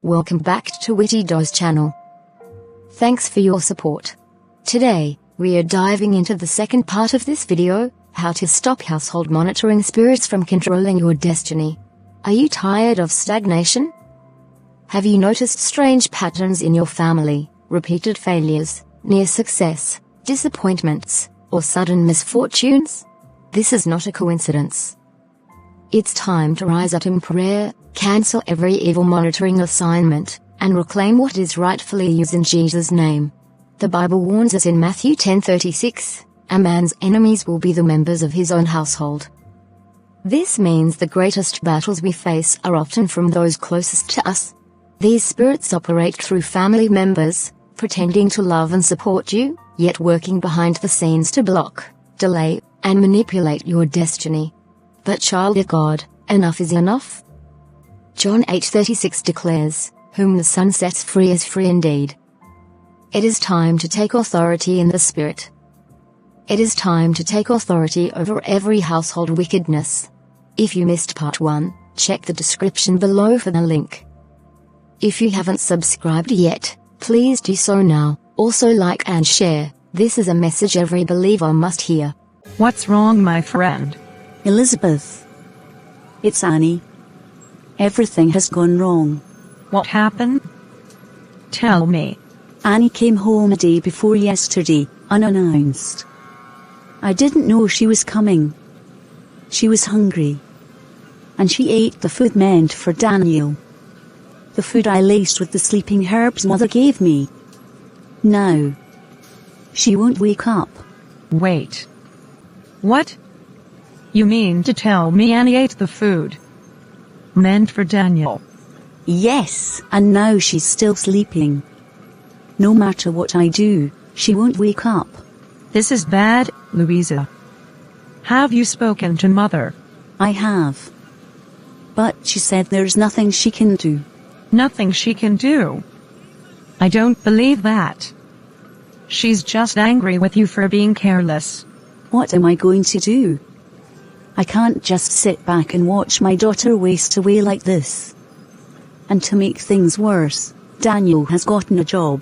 Welcome back to Witty's channel. Thanks for your support. Today, we are diving into the second part of this video, how to stop household monitoring spirits from controlling your destiny. Are you tired of stagnation? Have you noticed strange patterns in your family, repeated failures, near success, disappointments, or sudden misfortunes? This is not a coincidence. It's time to rise up in prayer, cancel every evil monitoring assignment, and reclaim what is rightfully yours in Jesus' name. The Bible warns us in Matthew 10:36, "A man's enemies will be the members of his own household." This means the greatest battles we face are often from those closest to us. These spirits operate through family members, pretending to love and support you, yet working behind the scenes to block, delay, and manipulate your destiny. But child of God, enough is enough. John 8:36 declares, "Whom the Son sets free is free indeed." It is time to take authority in the Spirit. It is time to take authority over every household wickedness. If you missed part 1, check the description below for the link. If you haven't subscribed yet, please do so now. Also like and share. This is a message every believer must hear. What's wrong, my friend? Elizabeth. It's Annie. Everything has gone wrong. What happened? Tell me. Annie came home a day before yesterday, unannounced. I didn't know she was coming. She was hungry. And she ate the food meant for Daniel. The food I laced with the sleeping herbs Mother gave me. Now, she won't wake up. Wait. What? You mean to tell me Annie ate the food meant for Daniel? Yes, and now she's still sleeping. No matter what I do, she won't wake up. This is bad, Louisa. Have you spoken to Mother? I have. But she said there's nothing she can do. Nothing she can do? I don't believe that. She's just angry with you for being careless. What am I going to do? I can't just sit back and watch my daughter waste away like this. And to make things worse, Daniel has gotten a job.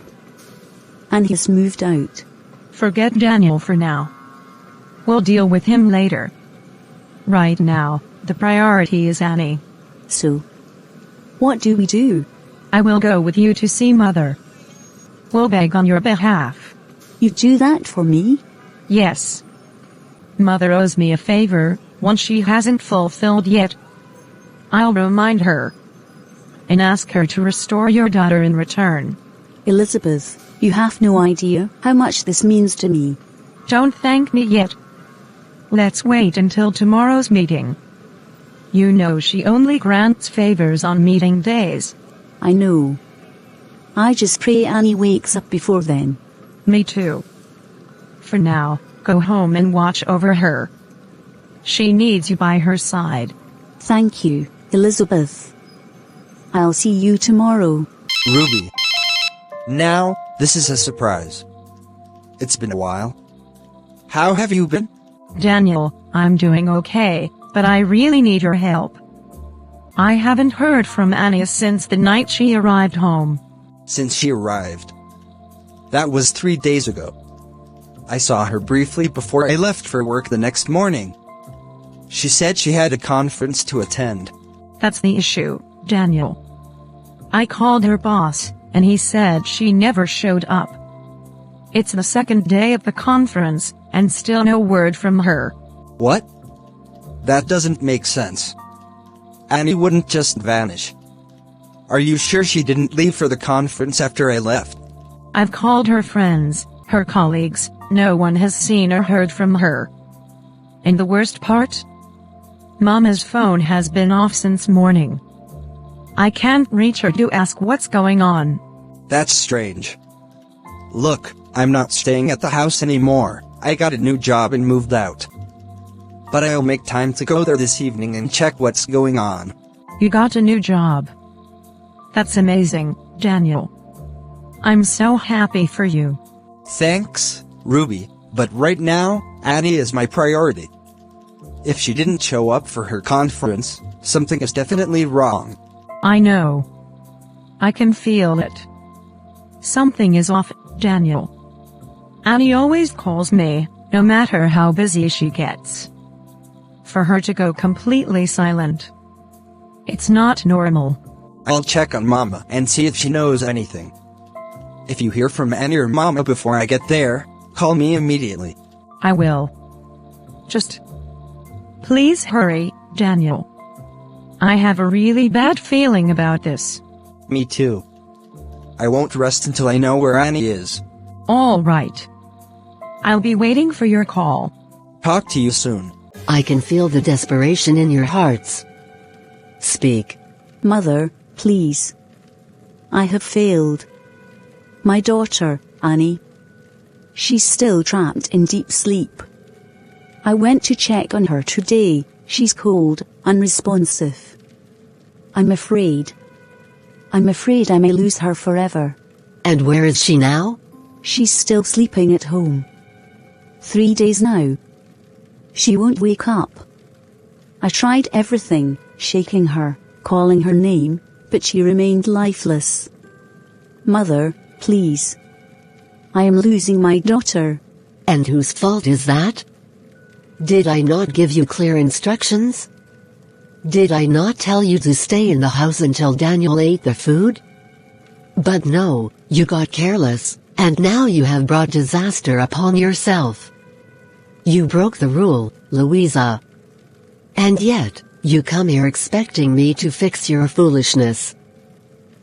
And he's moved out. Forget Daniel for now. We'll deal with him later. Right now, the priority is Annie. So, what do we do? I will go with you to see Mother. We'll beg on your behalf. You do that for me? Yes. Mother owes me a favor, one she hasn't fulfilled yet. I'll remind her and ask her to restore your daughter in return. Elizabeth, you have no idea how much this means to me. Don't thank me yet. Let's wait until tomorrow's meeting. You know she only grants favors on meeting days. I know. I just pray Annie wakes up before then. Me too. For now, go home and watch over her. She needs you by her side. Thank you, Elizabeth. I'll see you tomorrow. Ruby. Now, this is a surprise. It's been a while. How have you been? Daniel, I'm doing okay, but I really need your help. I haven't heard from Annie since the night she arrived home. Since she arrived? That was 3 days ago. I saw her briefly before I left for work the next morning. She said she had a conference to attend. That's the issue, Daniel. I called her boss, and he said she never showed up. It's the second day of the conference, and still no word from her. What? That doesn't make sense. Annie wouldn't just vanish. Are you sure she didn't leave for the conference after I left? I've called her friends, her colleagues, no one has seen or heard from her. And the worst part? Mama's phone has been off since morning. I can't reach her to ask what's going on. That's strange. Look, I'm not staying at the house anymore. I got a new job and moved out. But I'll make time to go there this evening and check what's going on. You got a new job. That's amazing, Daniel. I'm so happy for you. Thanks, Ruby, but right now, Annie is my priority. If she didn't show up for her conference, something is definitely wrong. I know. I can feel it. Something is off, Daniel. Annie always calls me, no matter how busy she gets. For her to go completely silent, it's not normal. I'll check on Mama and see if she knows anything. If you hear from Annie or Mama before I get there, call me immediately. I will. Just please hurry, Daniel. I have a really bad feeling about this. Me too. I won't rest until I know where Annie is. All right. I'll be waiting for your call. Talk to you soon. I can feel the desperation in your hearts. Speak. Mother, please. I have failed. My daughter, Annie. She's still trapped in deep sleep. I went to check on her today. She's cold, unresponsive. I'm afraid I may lose her forever. And where is she now? She's still sleeping at home. 3 days now. She won't wake up. I tried everything, shaking her, calling her name, but she remained lifeless. Mother, please. I am losing my daughter. And whose fault is that? Did I not give you clear instructions? Did I not tell you to stay in the house until Daniel ate the food? But no, you got careless, and now you have brought disaster upon yourself. You broke the rule, Louisa. And yet, you come here expecting me to fix your foolishness.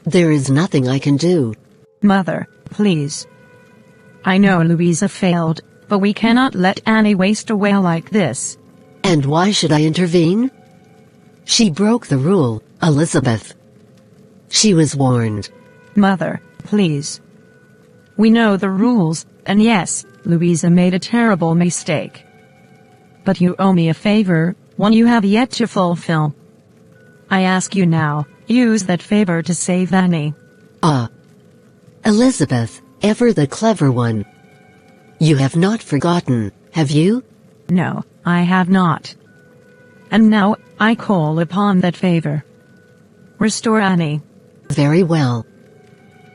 There is nothing I can do. Mother, please. I know Louisa failed, but we cannot let Annie waste away like this. And why should I intervene? She broke the rule, Elizabeth. She was warned. Mother, please. We know the rules, and yes, Louisa made a terrible mistake. But you owe me a favor, one you have yet to fulfill. I ask you now, use that favor to save Annie. Elizabeth, ever the clever one. You have not forgotten, have you? No, I have not. And now, I call upon that favor. Restore Annie. Very well.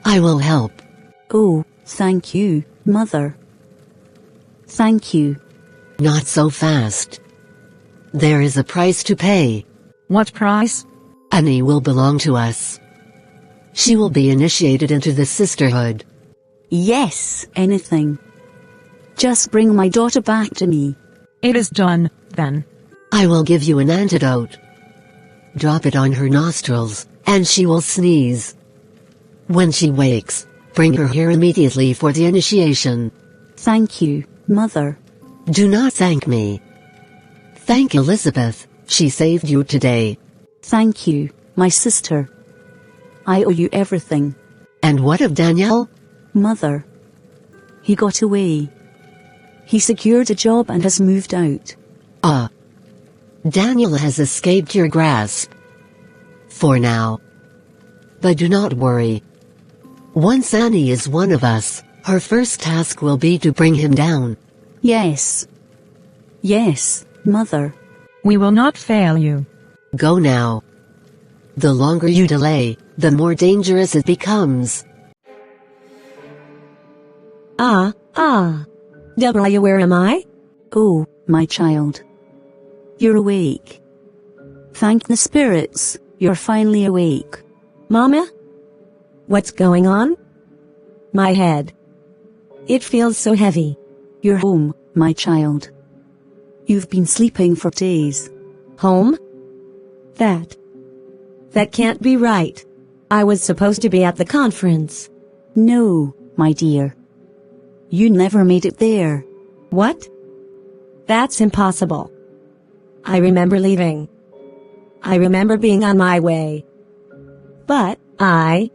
I will help. Oh, thank you, Mother. Thank you. Not so fast. There is a price to pay. What price? Annie will belong to us. She will be initiated into the sisterhood. Yes, anything. Just bring my daughter back to me. It is done, then. I will give you an antidote. Drop it on her nostrils, and she will sneeze. When she wakes, bring her here immediately for the initiation. Thank you, Mother. Do not thank me. Thank Elizabeth, she saved you today. Thank you, my sister. I owe you everything. And what of Daniel? Mother. He got away. He secured a job and has moved out. Daniel has escaped your grasp. For now. But do not worry. Once Annie is one of us, her first task will be to bring him down. Yes. Yes, Mother. We will not fail you. Go now. The longer you delay, the more dangerous it becomes. Deborah, where am I? Oh, my child. You're awake. Thank the spirits, you're finally awake. Mama? What's going on? My head. It feels so heavy. You're home, my child. You've been sleeping for days. Home? That can't be right. I was supposed to be at the conference. No, my dear. You never made it there. What? That's impossible. I remember leaving. I remember being on my way. But, I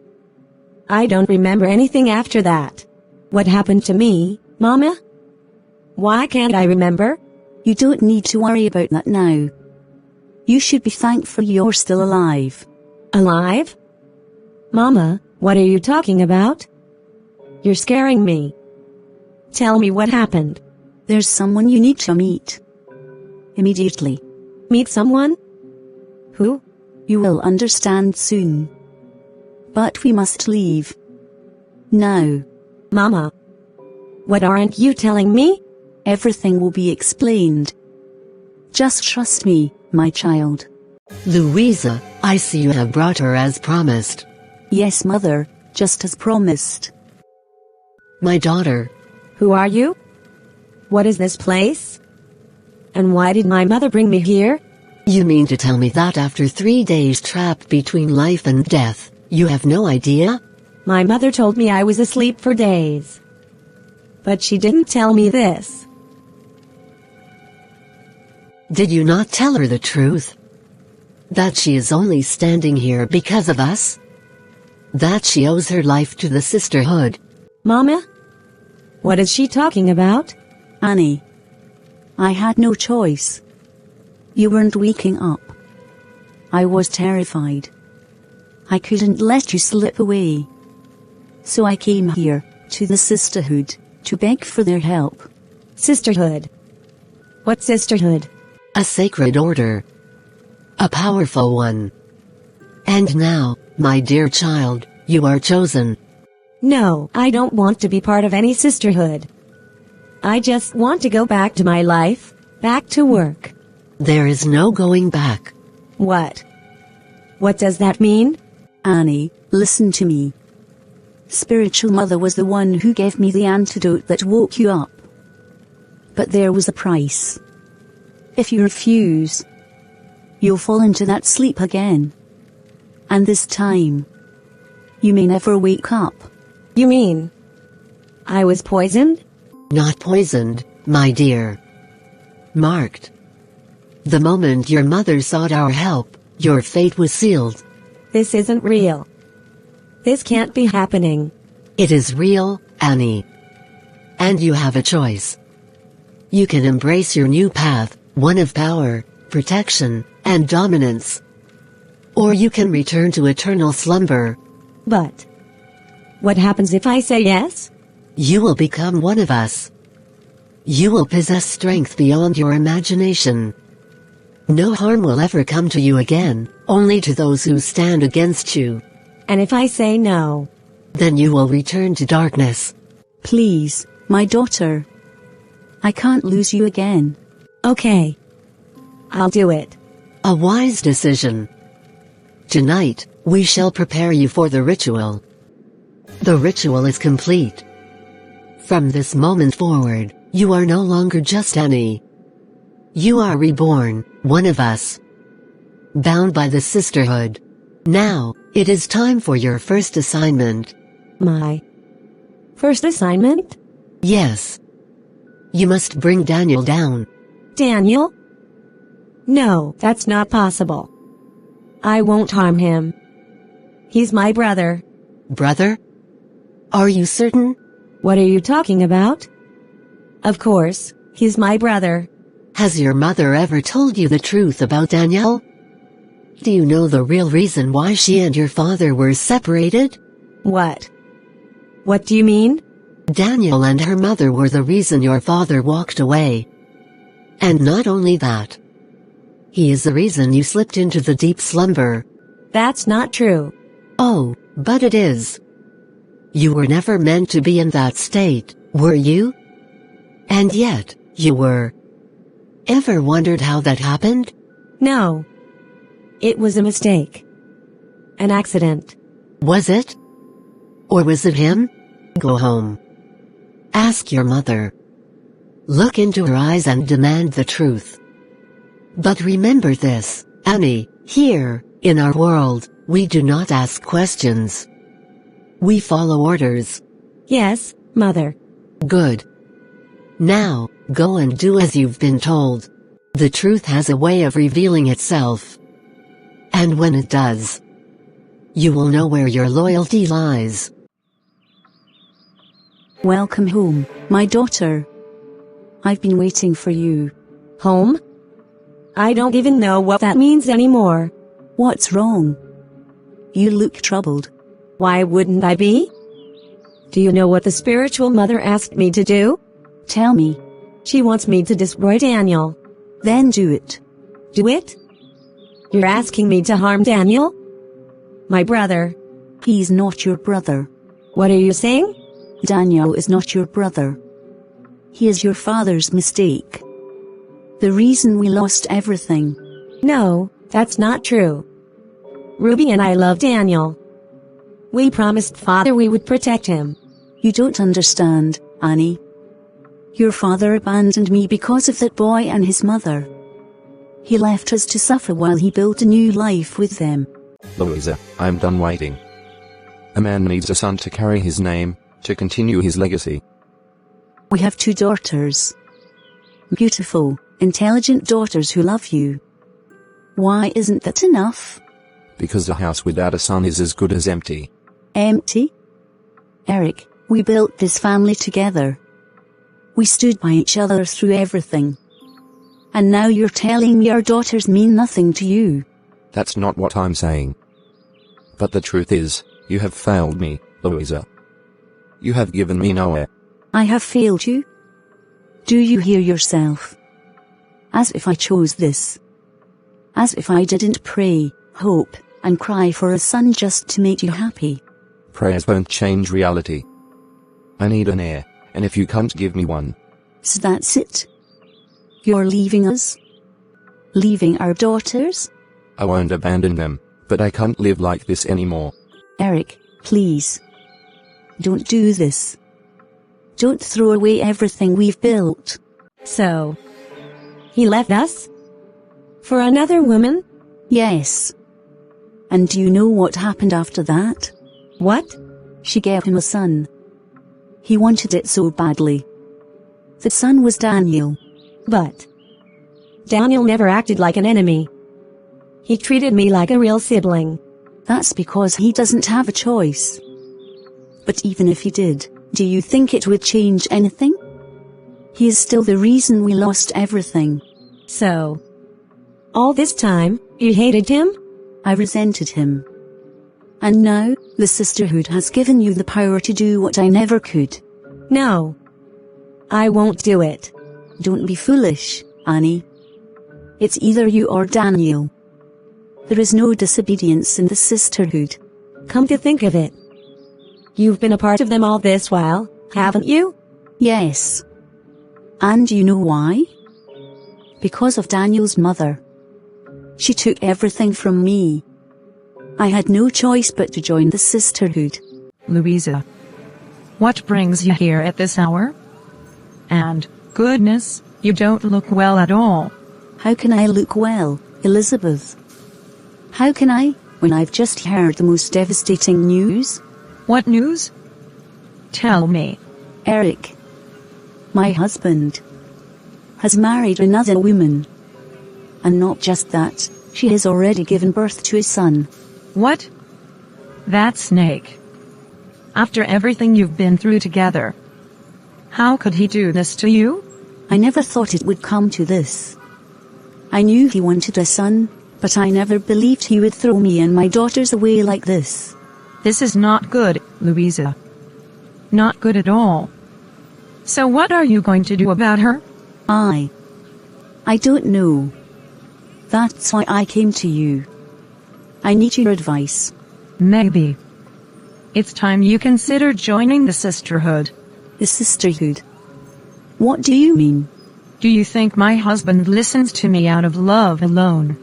don't remember anything after that. What happened to me, Mama? Why can't I remember? You don't need to worry about that now. You should be thankful you're still alive. Alive? Mama, what are you talking about? You're scaring me. Tell me what happened. There's someone you need to meet. Immediately. Meet someone? Who? You will understand soon. But we must leave. Now. Mama. What aren't you telling me? Everything will be explained. Just trust me, my child. Louisa, I see you have brought her as promised. Yes, mother, just as promised. My daughter. Who are you? What is this place? And why did my mother bring me here? You mean to tell me that after 3 days trapped between life and death, you have no idea? My mother told me I was asleep for days. But she didn't tell me this. Did you not tell her the truth? That she is only standing here because of us? That she owes her life to the sisterhood? Mama? What is she talking about? Annie. I had no choice. You weren't waking up. I was terrified. I couldn't let you slip away. So I came here, to the sisterhood, to beg for their help. Sisterhood? What sisterhood? A sacred order. A powerful one. And now, my dear child, you are chosen. No, I don't want to be part of any sisterhood. I just want to go back to my life, back to work. There is no going back. What? What does that mean? Annie, listen to me. Spiritual mother was the one who gave me the antidote that woke you up. But there was a price. If you refuse, you'll fall into that sleep again. And this time, you may never wake up. You mean I was poisoned? Not poisoned, my dear. Marked. The moment your mother sought our help, your fate was sealed. This isn't real. This can't be happening. It is real, Annie. And you have a choice. You can embrace your new path, one of power, protection, and dominance. Or you can return to eternal slumber. But what happens if I say yes? You will become one of us. You will possess strength beyond your imagination. No harm will ever come to you again, only to those who stand against you. And if I say no? Then you will return to darkness. Please, my daughter. I can't lose you again. Okay. I'll do it. A wise decision. Tonight, we shall prepare you for the ritual. The ritual is complete. From this moment forward, you are no longer just Annie. You are reborn, one of us. Bound by the sisterhood. Now, it is time for your first assignment. My first assignment? Yes. You must bring Daniel down. Daniel? No, that's not possible. I won't harm him. He's my brother. Brother? Are you certain? What are you talking about? Of course, he's my brother. Has your mother ever told you the truth about Daniel? Do you know the real reason why she and your father were separated? What? What do you mean? Daniel and her mother were the reason your father walked away. And not only that. He is the reason you slipped into the deep slumber. That's not true. Oh, but it is. You were never meant to be in that state, were you? And yet, you were. Ever wondered how that happened? No. It was a mistake. An accident. Was it? Or was it him? Go home. Ask your mother. Look into her eyes and demand the truth. But remember this, Annie, here, in our world, we do not ask questions. We follow orders. Yes, Mother. Good. Now, go and do as you've been told. The truth has a way of revealing itself. And when it does, you will know where your loyalty lies. Welcome home, my daughter. I've been waiting for you. Home? I don't even know what that means anymore. What's wrong? You look troubled. Why wouldn't I be? Do you know what the spiritual mother asked me to do? Tell me. She wants me to destroy Daniel. Then do it. Do it? You're asking me to harm Daniel? My brother. He's not your brother. What are you saying? Daniel is not your brother. He is your father's mistake. The reason we lost everything. No, that's not true. Ruby and I love Daniel. We promised Father we would protect him. You don't understand, Annie. Your father abandoned me because of that boy and his mother. He left us to suffer while he built a new life with them. Louisa, I'm done waiting. A man needs a son to carry his name, to continue his legacy. We have 2 daughters. Beautiful, intelligent daughters who love you. Why isn't that enough? Because a house without a son is as good as empty. Empty? Eric, we built this family together. We stood by each other through everything. And now you're telling me our daughters mean nothing to you. That's not what I'm saying. But the truth is, you have failed me, Louisa. You have given me nowhere. I have failed you? Do you hear yourself? As if I chose this. As if I didn't pray, hope, and cry for a son just to make you happy. Prayers won't change reality. I need an heir, and if you can't give me one... So that's it? You're leaving us? Leaving our daughters? I won't abandon them, but I can't live like this anymore. Eric, please. Don't do this. Don't throw away everything we've built. So, he left us? For another woman? Yes. And do you know what happened after that? What? She gave him a son. He wanted it so badly. The son was Daniel. But Daniel never acted like an enemy. He treated me like a real sibling. That's because he doesn't have a choice. But even if he did, do you think it would change anything? He is still the reason we lost everything. So, all this time, you hated him? I resented him. And now, the sisterhood has given you the power to do what I never could. No. I won't do it. Don't be foolish, Annie. It's either you or Daniel. There is no disobedience in the sisterhood. Come to think of it. You've been a part of them all this while, haven't you? Yes. And you know why? Because of Daniel's mother. She took everything from me. I had no choice but to join the sisterhood. Louisa. What brings you here at this hour? And, goodness, you don't look well at all. How can I look well, Elizabeth? How can I, when I've just heard the most devastating news? What news? Tell me. Eric, my husband, has married another woman. And not just that, she has already given birth to a son. What? That snake. After everything you've been through together. How could he do this to you? I never thought it would come to this. I knew he wanted a son, but I never believed he would throw me and my daughters away like this. This is not good, Louisa. Not good at all. So what are you going to do about her? I don't know. That's why I came to you. I need your advice. Maybe it's time you consider joining the sisterhood. The sisterhood? What do you mean? Do you think my husband listens to me out of love alone?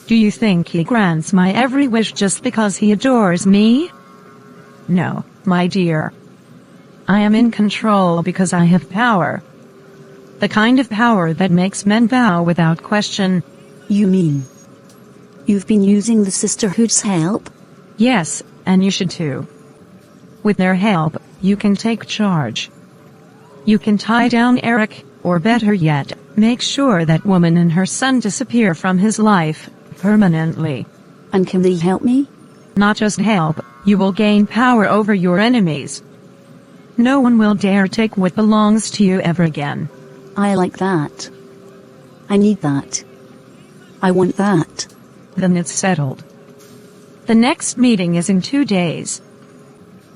Do you think he grants my every wish just because he adores me? No, my dear. I am in control because I have power. The kind of power that makes men bow without question. You mean you've been using the sisterhood's help? Yes, and you should too. With their help, you can take charge. You can tie down Eric, or better yet, make sure that woman and her son disappear from his life, permanently. And can they help me? Not just help, you will gain power over your enemies. No one will dare take what belongs to you ever again. I like that. I need that. I want that. Then it's settled. The next meeting is in 2 days.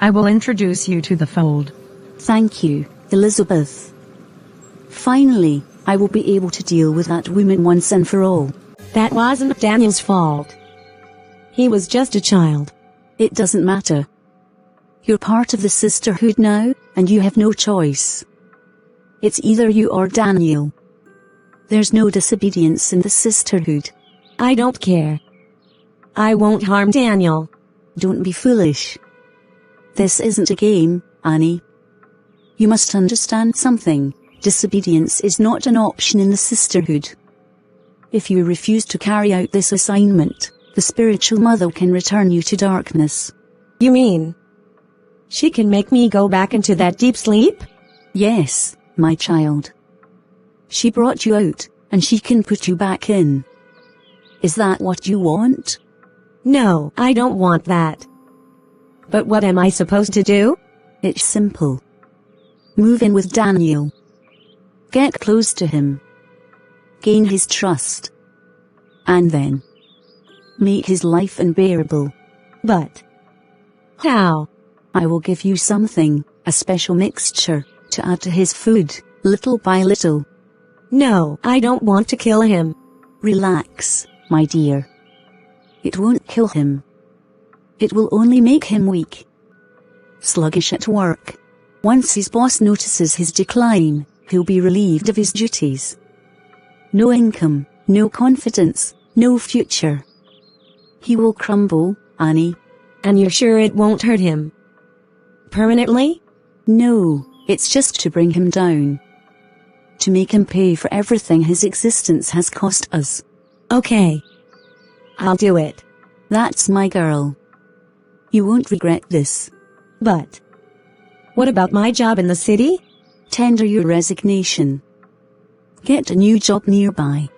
I will introduce you to the fold. Thank you, Elizabeth. Finally, I will be able to deal with that woman once and for all. That wasn't Daniel's fault. He was just a child. It doesn't matter. You're part of the sisterhood now, and you have no choice. It's either you or Daniel. There's no disobedience in the sisterhood. I don't care. I won't harm Daniel. Don't be foolish. This isn't a game, Annie. You must understand something. Disobedience is not an option in the sisterhood. If you refuse to carry out this assignment, the spiritual mother can return you to darkness. You mean she can make me go back into that deep sleep? Yes, my child. She brought you out, and she can put you back in. Is that what you want? No, I don't want that. But what am I supposed to do? It's simple. Move in with Daniel. Get close to him. Gain his trust. And then make his life unbearable. But how? I will give you something, a special mixture, to add to his food, little by little. No, I don't want to kill him. Relax, my dear. It won't kill him. It will only make him weak. Sluggish at work. Once his boss notices his decline, he'll be relieved of his duties. No income, no confidence, no future. He will crumble, Annie. And you're sure it won't hurt him? Permanently? No, it's just to bring him down. To make him pay for everything his existence has cost us. Okay. I'll do it. That's my girl. You won't regret this. But what about my job in the city? Tender your resignation. Get a new job nearby.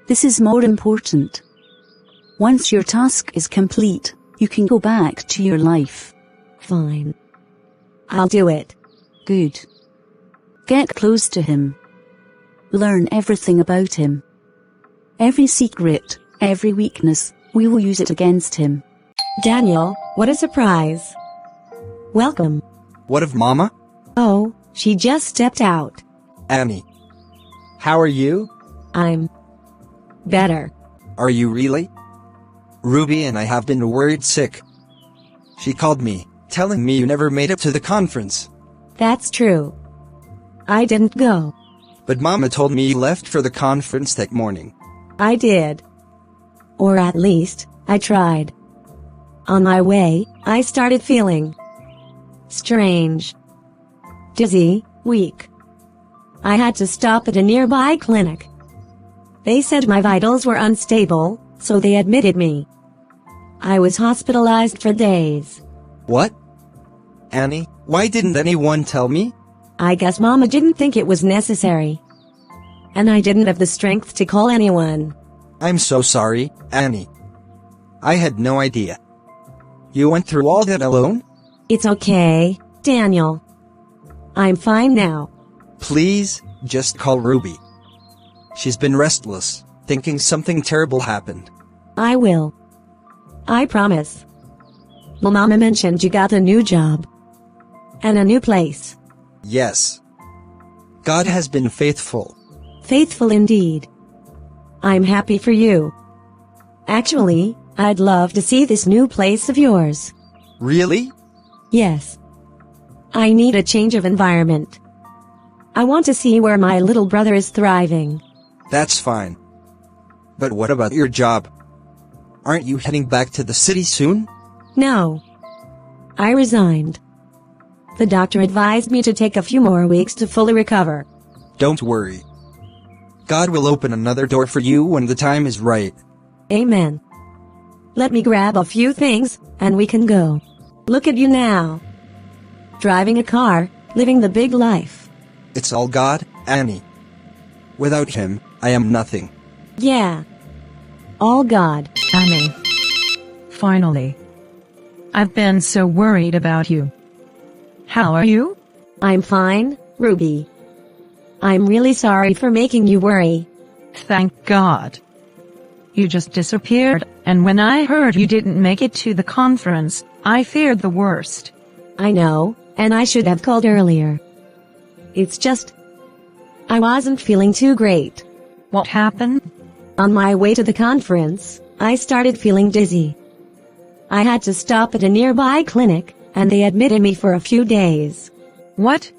This is more important. Once your task is complete, you can go back to your life. Fine. I'll do it. Good. Get close to him. Learn everything about him. Every secret, every weakness, we will use it against him. Daniel, what a surprise. Welcome. What of Mama? Oh, she just stepped out. Annie. How are you? I'm better. Are you really? Ruby and I have been worried sick. She called me, telling me you never made it to the conference. That's true. I didn't go. But Mama told me you left for the conference that morning. I did. Or at least, I tried. On my way, I started feeling strange. Dizzy, weak. I had to stop at a nearby clinic. They said my vitals were unstable, so they admitted me. I was hospitalized for days. What? Annie, why didn't anyone tell me? I guess Mama didn't think it was necessary. And I didn't have the strength to call anyone. I'm so sorry, Annie. I had no idea. You went through all that alone? It's okay, Daniel. I'm fine now. Please, just call Ruby. She's been restless, thinking something terrible happened. I will. I promise. Well, Mama mentioned you got a new job. And a new place. Yes. God has been faithful. Faithful indeed. I'm happy for you. Actually, I'd love to see this new place of yours. Really? Yes. I need a change of environment. I want to see where my little brother is thriving. That's fine. But what about your job? Aren't you heading back to the city soon? No. I resigned. The doctor advised me to take a few more weeks to fully recover. Don't worry. God will open another door for you when the time is right. Amen. Let me grab a few things, and we can go. Look at you now. Driving a car, living the big life. It's all God, Annie. Without Him, I am nothing. Yeah. All God. Annie. Finally. I've been so worried about you. How are you? I'm fine, Ruby. I'm really sorry for making you worry. Thank God. You just disappeared, and when I heard you didn't make it to the conference, I feared the worst. I know, and I should have called earlier. It's just, I wasn't feeling too great. What happened? On my way to the conference, I started feeling dizzy. I had to stop at a nearby clinic, and they admitted me for a few days. What?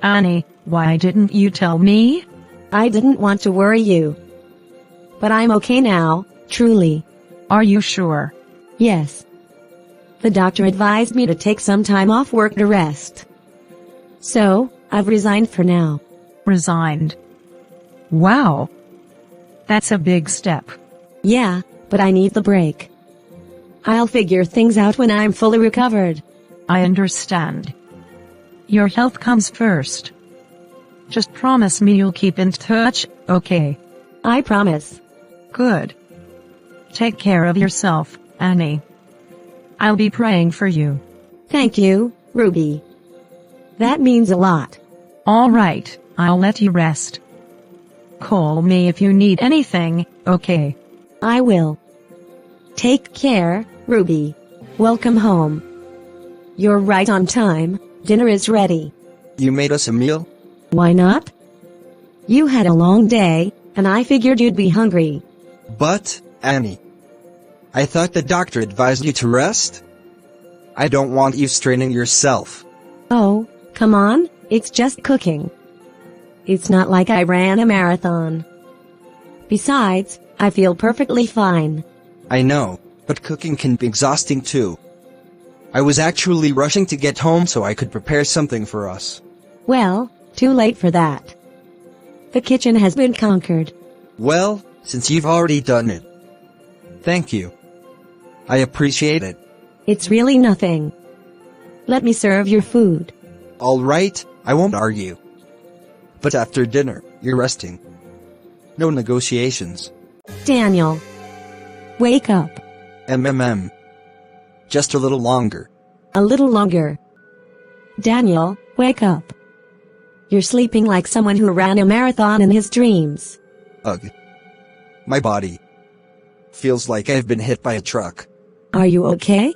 Annie, why didn't you tell me? I didn't want to worry you. But I'm okay now, truly. Are you sure? Yes. The doctor advised me to take some time off work to rest. So, I've resigned for now. Resigned. Wow. That's a big step. Yeah, but I need the break. I'll figure things out when I'm fully recovered. I understand. Your health comes first. Just promise me you'll keep in touch, okay? I promise. Good. Take care of yourself, Annie. I'll be praying for you. Thank you, Ruby. That means a lot. All right, I'll let you rest. Call me if you need anything, okay? I will. Take care, Ruby. Welcome home. You're right on time. Dinner is ready. You made us a meal? Why not? You had a long day, and I figured you'd be hungry. But, Annie, I thought the doctor advised you to rest? I don't want you straining yourself. Oh, come on, it's just cooking. It's not like I ran a marathon. Besides, I feel perfectly fine. I know, but cooking can be exhausting too. I was actually rushing to get home so I could prepare something for us. Well, too late for that. The kitchen has been conquered. Well, since you've already done it. Thank you. I appreciate it. It's really nothing. Let me serve your food. All right, I won't argue. But after dinner, you're resting. No negotiations. Daniel. Wake up. Just a little longer. A little longer. Daniel, wake up. You're sleeping like someone who ran a marathon in his dreams. Ugh. My body feels like I've been hit by a truck. Are you okay?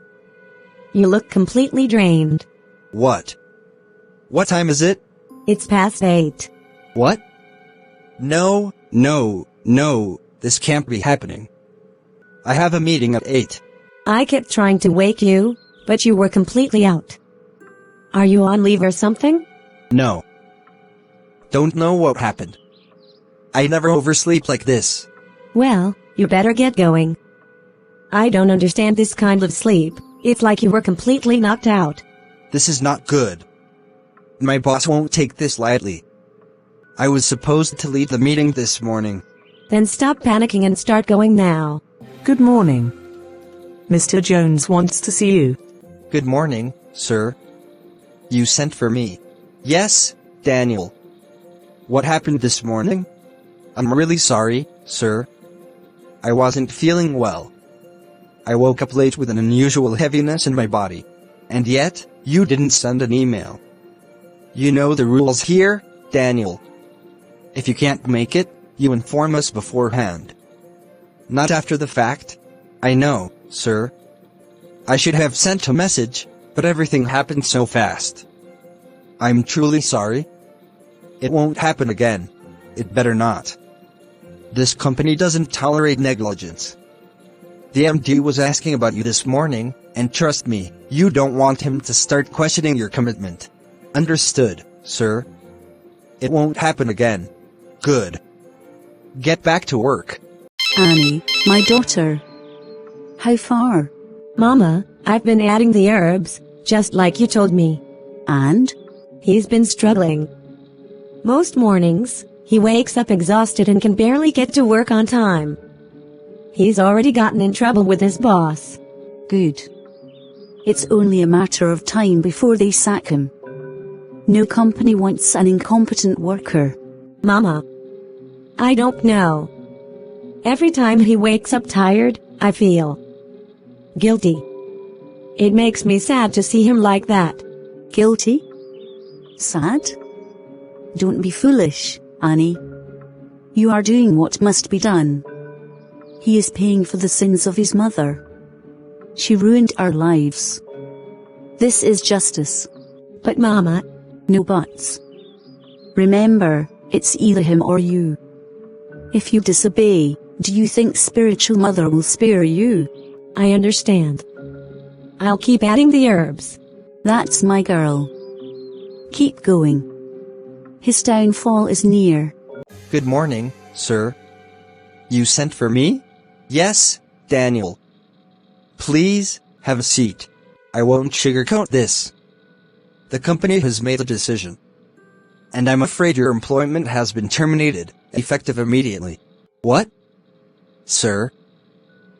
You look completely drained. What? What time is it? It's past 8. What? No, this can't be happening. I have a meeting at 8. I kept trying to wake you, but you were completely out. Are you on leave or something? No. Don't know what happened. I never oversleep like this. Well, you better get going. I don't understand this kind of sleep. It's like you were completely knocked out. This is not good. My boss won't take this lightly. I was supposed to lead the meeting this morning. Then stop panicking and start going now. Good morning. Mr. Jones wants to see you. Good morning, sir. You sent for me. Yes, Daniel. What happened this morning? I'm really sorry, sir. I wasn't feeling well. I woke up late with an unusual heaviness in my body. And yet, you didn't send an email. You know the rules here, Daniel. If you can't make it, you inform us beforehand. Not after the fact. I know, sir. I should have sent a message, but everything happened so fast. I'm truly sorry. It won't happen again. It better not. This company doesn't tolerate negligence. The MD was asking about you this morning, and trust me, you don't want him to start questioning your commitment. Understood, sir? It won't happen again. Good. Get back to work. Annie, my daughter. How far? Mama, I've been adding the herbs, just like you told me. And? He's been struggling. Most mornings, he wakes up exhausted and can barely get to work on time. He's already gotten in trouble with his boss. Good. It's only a matter of time before they sack him. No company wants an incompetent worker. Mama, I don't know. Every time he wakes up tired, I feel guilty. It makes me sad to see him like that. Guilty? Sad? Don't be foolish, Annie. You are doing what must be done. He is paying for the sins of his mother. She ruined our lives. This is justice. But Mama... No buts. Remember, it's either him or you. If you disobey, do you think spiritual mother will spare you? I understand. I'll keep adding the herbs. That's my girl. Keep going. His downfall is near. Good morning, sir. You sent for me? Yes, Daniel. Please, have a seat. I won't sugarcoat this. The company has made a decision. And I'm afraid your employment has been terminated, effective immediately. What? Sir?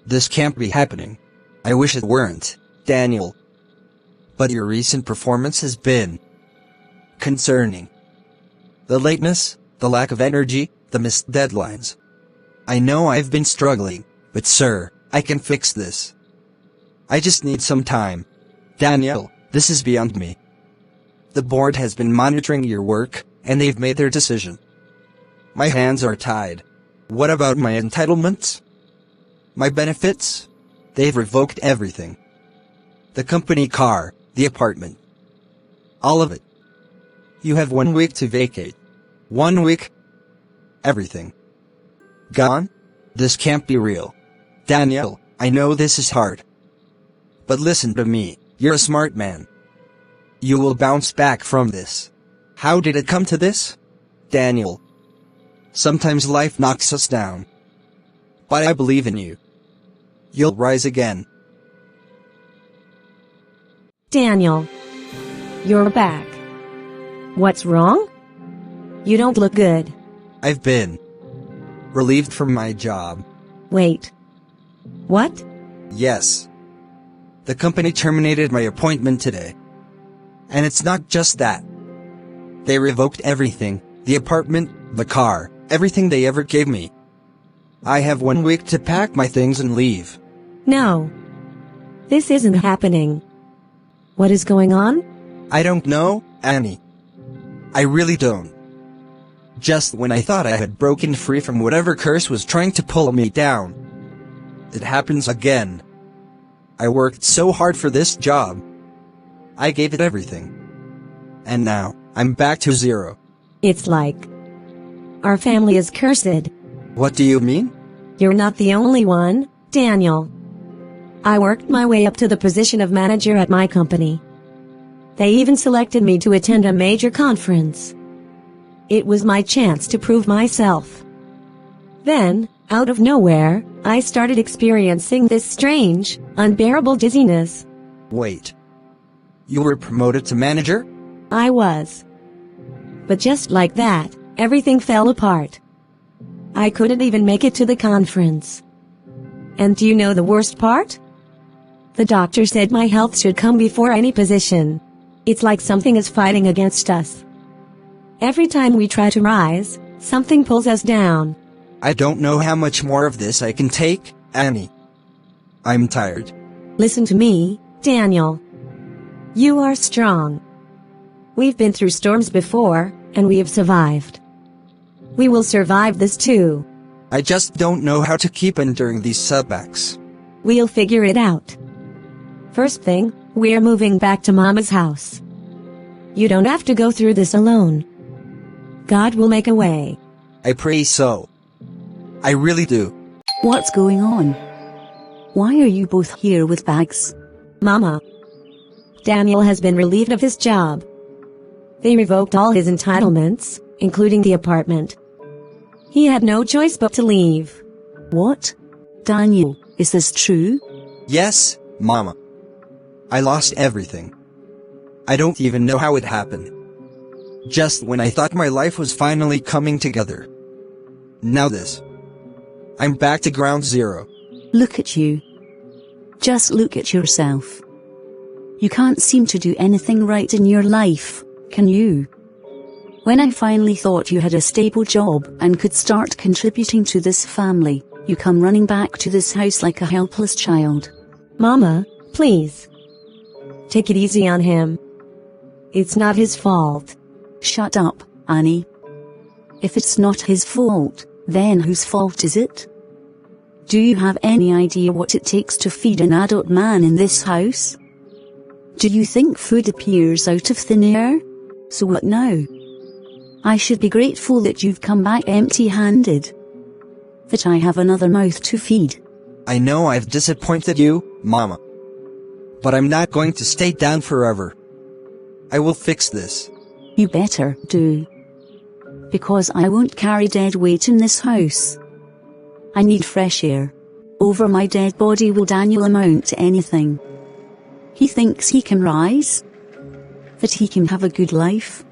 This can't be happening. I wish it weren't, Daniel. But your recent performance has been concerning. The lateness, the lack of energy, the missed deadlines. I know I've been struggling, but sir, I can fix this. I just need some time. Daniel, this is beyond me. The board has been monitoring your work, and they've made their decision. My hands are tied. What about my entitlements? My benefits? They've revoked everything. The company car, the apartment. All of it. You have 1 week to vacate. 1 week. Everything. Gone? This can't be real. Daniel, I know this is hard. But listen to me, you're a smart man. You will bounce back from this. How did it come to this? Daniel. Sometimes life knocks us down. But I believe in you. You'll rise again. Daniel. You're back. What's wrong? You don't look good. I've been relieved from my job. Wait. What? Yes. The company terminated my appointment today. And it's not just that. They revoked everything, the apartment, the car, everything they ever gave me. I have 1 week to pack my things and leave. No. This isn't happening. What is going on? I don't know, Annie. I really don't. Just when I thought I had broken free from whatever curse was trying to pull me down, it happens again. I worked so hard for this job. I gave it everything. And now, I'm back to zero. It's like our family is cursed. What do you mean? You're not the only one, Daniel. I worked my way up to the position of manager at my company. They even selected me to attend a major conference. It was my chance to prove myself. Then, out of nowhere, I started experiencing this strange, unbearable dizziness. Wait. You were promoted to manager? I was. But just like that, everything fell apart. I couldn't even make it to the conference. And do you know the worst part? The doctor said my health should come before any position. It's like something is fighting against us. Every time we try to rise, something pulls us down. I don't know how much more of this I can take, Annie. I'm tired. Listen to me, Daniel. You are strong. We've been through storms before, and we have survived. We will survive this too. I just don't know how to keep enduring these setbacks. We'll figure it out. First thing, we're moving back to Mama's house. You don't have to go through this alone. God will make a way. I pray so. I really do. What's going on? Why are you both here with bags? Mama. Daniel has been relieved of his job. They revoked all his entitlements, including the apartment. He had no choice but to leave. What? Daniel, is this true? Yes, Mama. I lost everything. I don't even know how it happened. Just when I thought my life was finally coming together. Now this. I'm back to ground zero. Look at you. Just look at yourself. You can't seem to do anything right in your life, can you? When I finally thought you had a stable job and could start contributing to this family, you come running back to this house like a helpless child. Mama, please. Take it easy on him. It's not his fault. Shut up, Annie. If it's not his fault, then whose fault is it? Do you have any idea what it takes to feed an adult man in this house? Do you think food appears out of thin air? So what now? I should be grateful that you've come back empty-handed. That I have another mouth to feed. I know I've disappointed you, Mama. But I'm not going to stay down forever. I will fix this. You better do. Because I won't carry dead weight in this house. I need fresh air. Over my dead body will Daniel amount to anything? He thinks he can rise? That he can have a good life?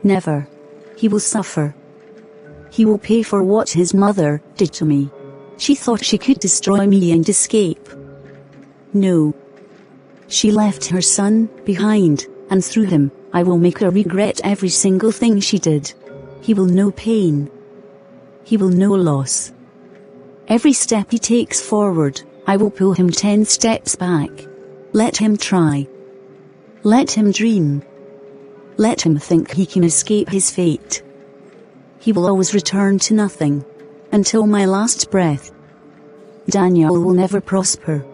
Never. He will suffer. He will pay for what his mother did to me. She thought she could destroy me and escape. No. She left her son behind, and through him, I will make her regret every single thing she did. He will know pain. He will know loss. Every step he takes forward, I will pull him 10 steps back. Let him try. Let him dream. Let him think he can escape his fate. He will always return to nothing. Until my last breath. Daniel will never prosper.